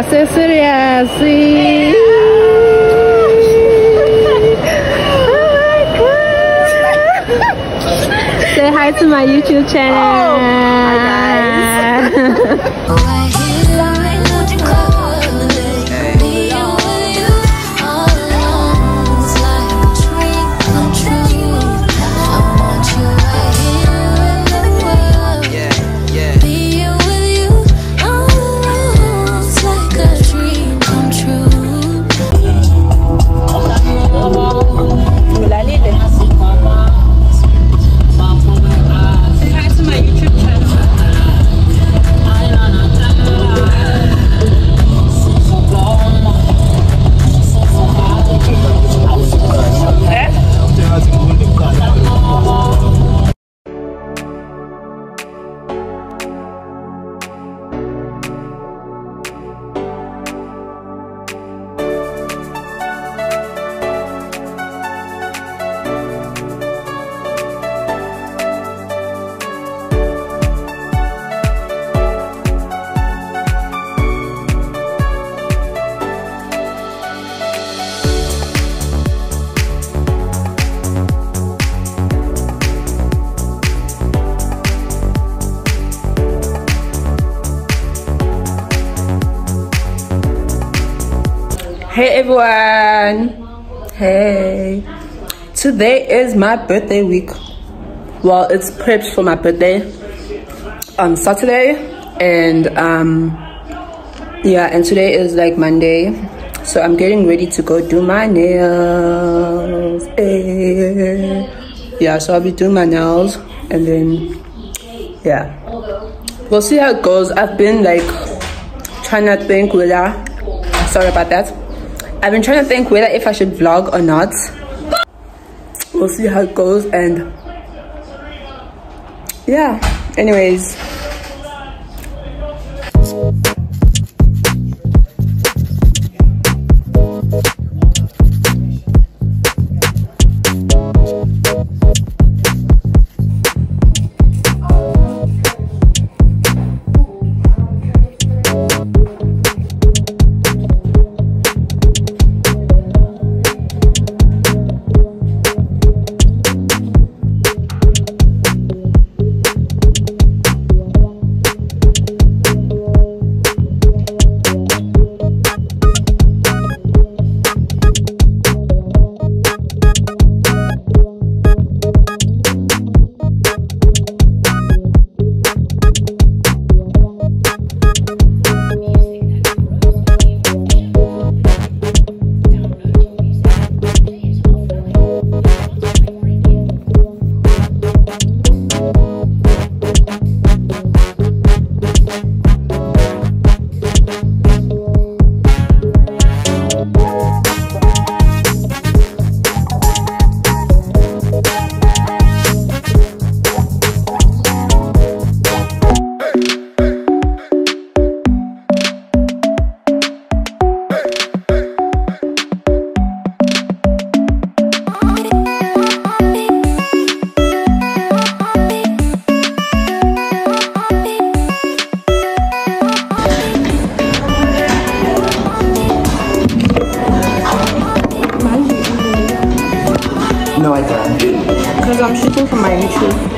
Yeah, so serious. Say hi to my YouTube channel. Oh, hi guys. Hey everyone, hey, today is my birthday week. Well, it's prepped for my birthday on Saturday, and yeah, and today is like Monday, so I'm getting ready to go do my nails. Hey. Yeah, so I'll be doing my nails, and then yeah, we'll see how it goes. I've been like trying to think whether, sorry about that, I've been trying to think whether if I should vlog or not. We'll see how it goes, and yeah, anyways. No, I can't. Because I'm shooting for my YouTube.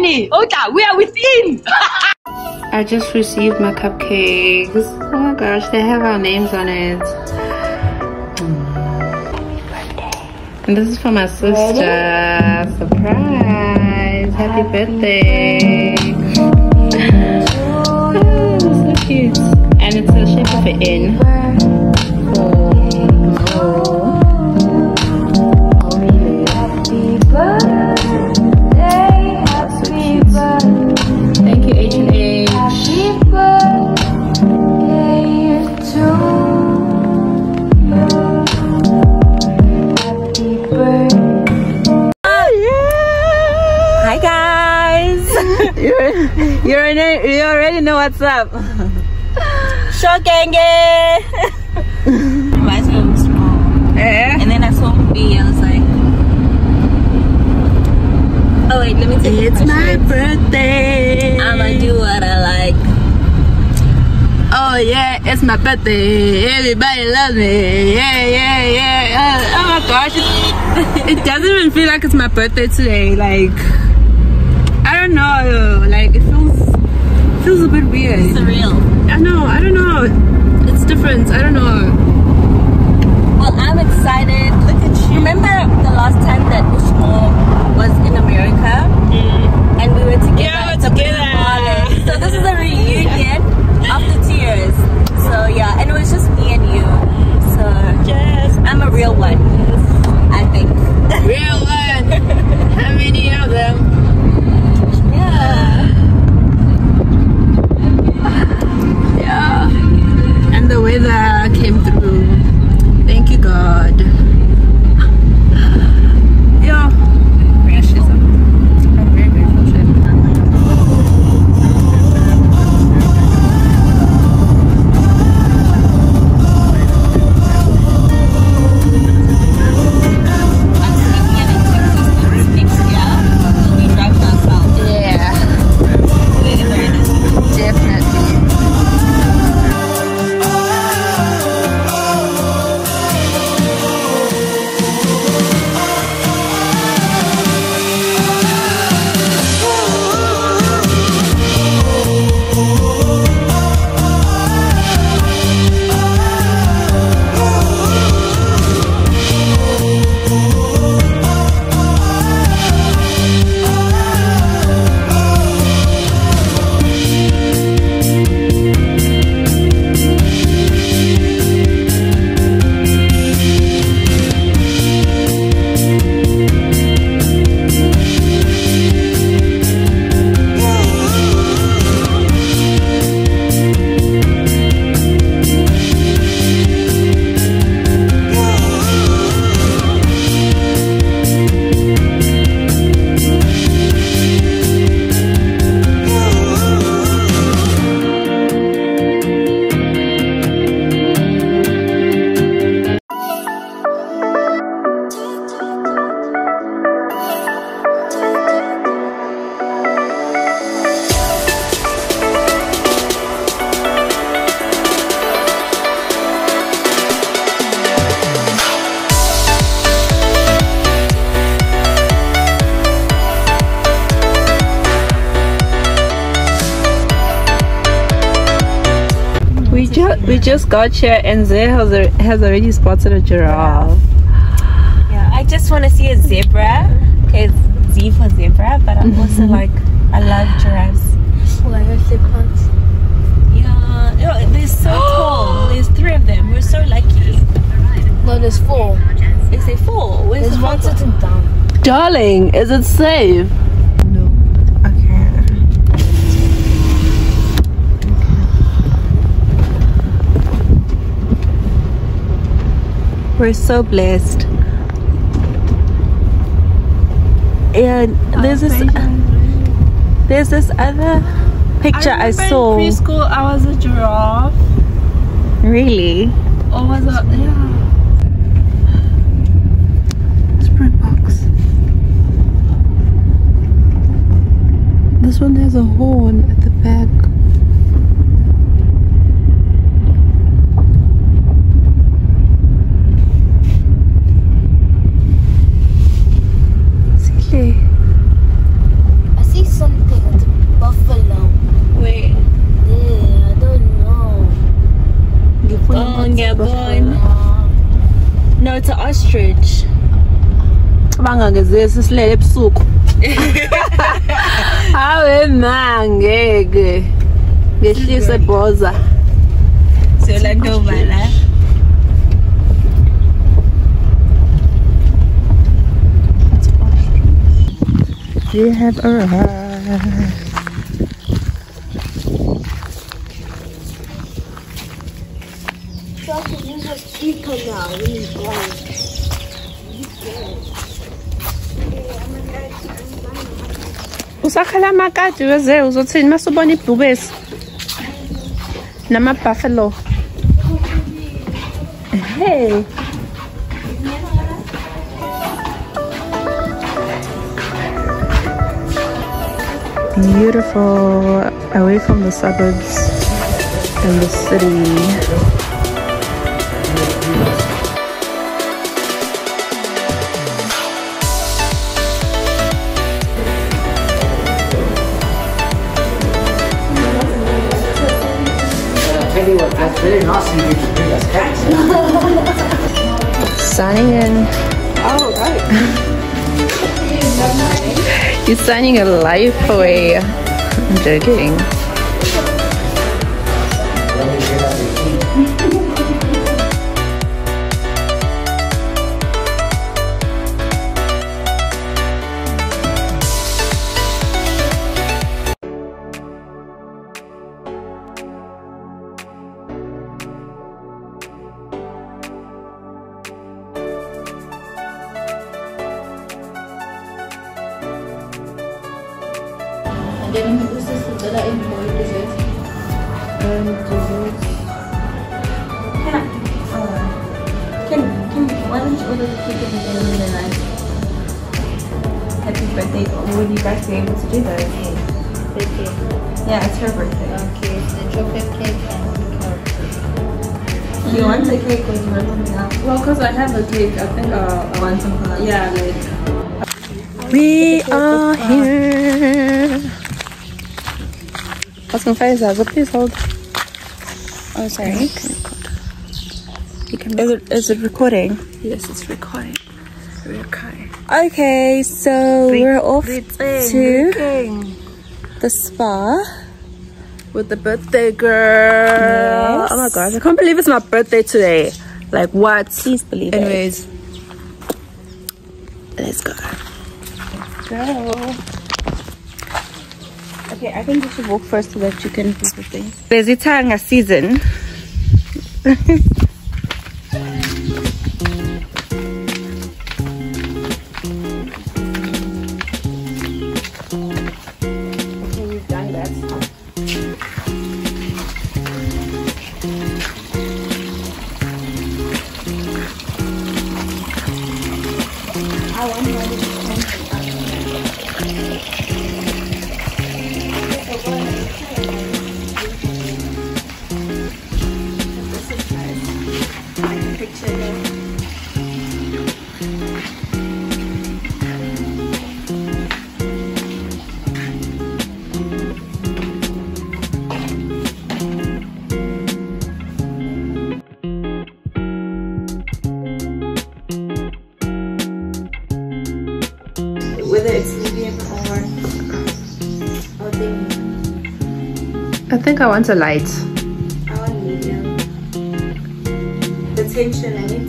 we are within. I just received my cupcakes. Oh my gosh, they have our names on it. And this is for my sister. Surprise! Happy birthday! Oh, so cute. And it's the shape of an N. Thank you, H&H. Hi guys. You already know what's up. Shokenge. Reminds me of small. Yeah. And then I saw B. I was like, oh wait, let me take It's my birthday. I'ma do what I like. Oh yeah, it's my birthday. Everybody loves me. Yeah. Oh my gosh, it doesn't even feel like it's my birthday today. Like, I don't know. Like, it feels a bit weird. Surreal. I don't know. It's different. I don't know. Well, I'm excited. Look at you. Remember the last time that Ushmo was in America? And we were together. Yeah, we're together. So this is a reunion after 2 years. So yeah, and it was just me and you. So yes, I'm a real one. I think. Real one. How many of them? Yeah. Yeah. And the weather came through. Thank you, God. Yeah. I'm very grateful. We just got here and Zay has already spotted a giraffe. Yeah, I just want to see a zebra. Okay, it's Z for zebra, but I'm also like, I love giraffes. Yeah, they're so tall. There's 3 of them. We're so lucky. No, there's 4. Is there 4? Where's There's the one fourth sitting down. Darling, is it safe? No. Okay. We're so blessed. And there's this other picture I saw. In preschool, I was a giraffe. Really? Or was it? Yeah. Springboks. This one has a horn at the back. I see some baboon. No, it's an ostrich. Bangangezesi silele ebusuku. Awe mangeke. Ngehlise boza. So la Nqobile. We have arrived. Usakhala amakati weze uzothini masubona ibhubesi nama buffalo. Hey. Beautiful, away from the suburbs and the city. That's really nice of you to bring us cakes. Signing in. Oh, right. You're signing a life away. I'm joking. Then this is the important dessert. Desserts. Why don't you order the cake and then like happy birthday? Would you guys be able to do those? Okay. Yeah, it's her birthday. Okay, so chocolate cake and cake. Do you want a cake or do you want something else? Well, because I have a cake, I think I want something else. yeah, like. We are here. What's going to say? Please hold. Oh, sorry. Is it recording? Yes, it's recording. Okay, so we're off to the spa with the birthday girl. Yes. Oh my gosh, I can't believe it's my birthday today. Like what? Please believe Anyways, let's go. Go. Okay, I think you should walk first so that you can do the thing. There's Itanga season. Okay, we've done that. I want to whether it's medium or thing. I think I want a light. I want medium. The tension in it.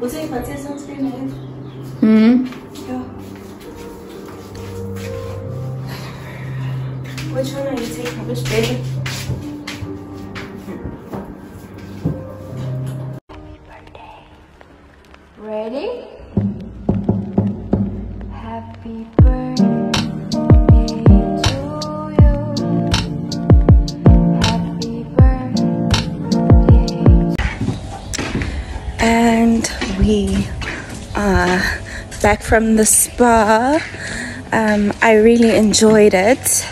We'll take my sunscreen again. Yeah. Which one are you taking? Which baby? Ready? Happy birthday to you. Happy birthday. And we are back from the spa. I really enjoyed it.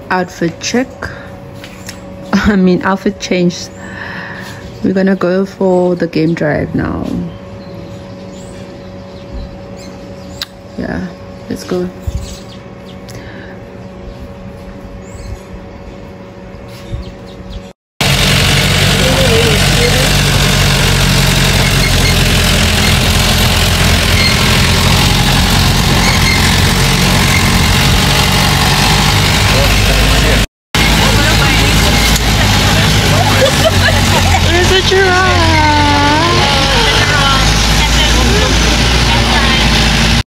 Outfit check. Outfit change. We're gonna go for the game drive now. Yeah, let's go.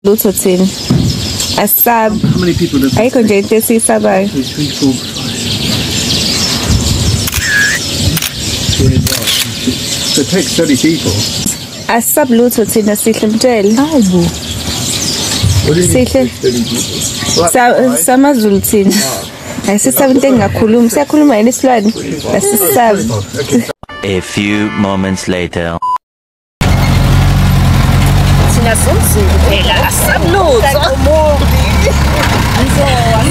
Lutotin. A sub. How many people does I can just see sub. 2, 3, 4, 5. So it takes 30 people. A sub Lutotin a system gel. What do you mean 30 people? Sama Zultin. I see something a kulum. Sakuluma in this land. That's a sub. A few moments later.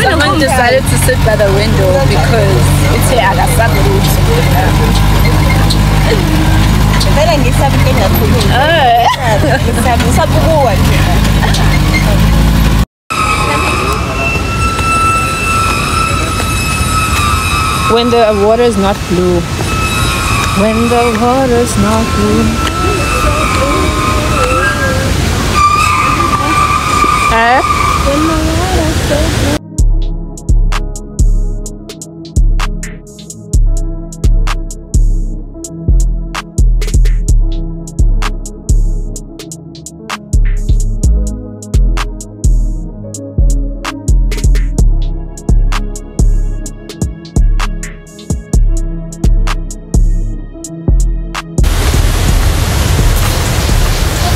Someone decided to sit by the window because it's a when the water is not blue. When the water is not blue.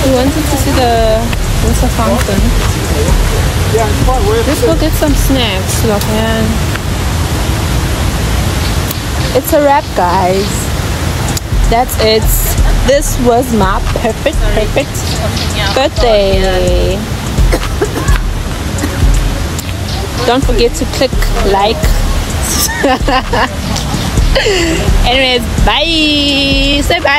We wanted to see the water fountain. Let's go get some snacks. Look, man. It's a wrap, guys. That's it. This was my perfect birthday. Don't forget to click like. Anyways, bye. Say bye.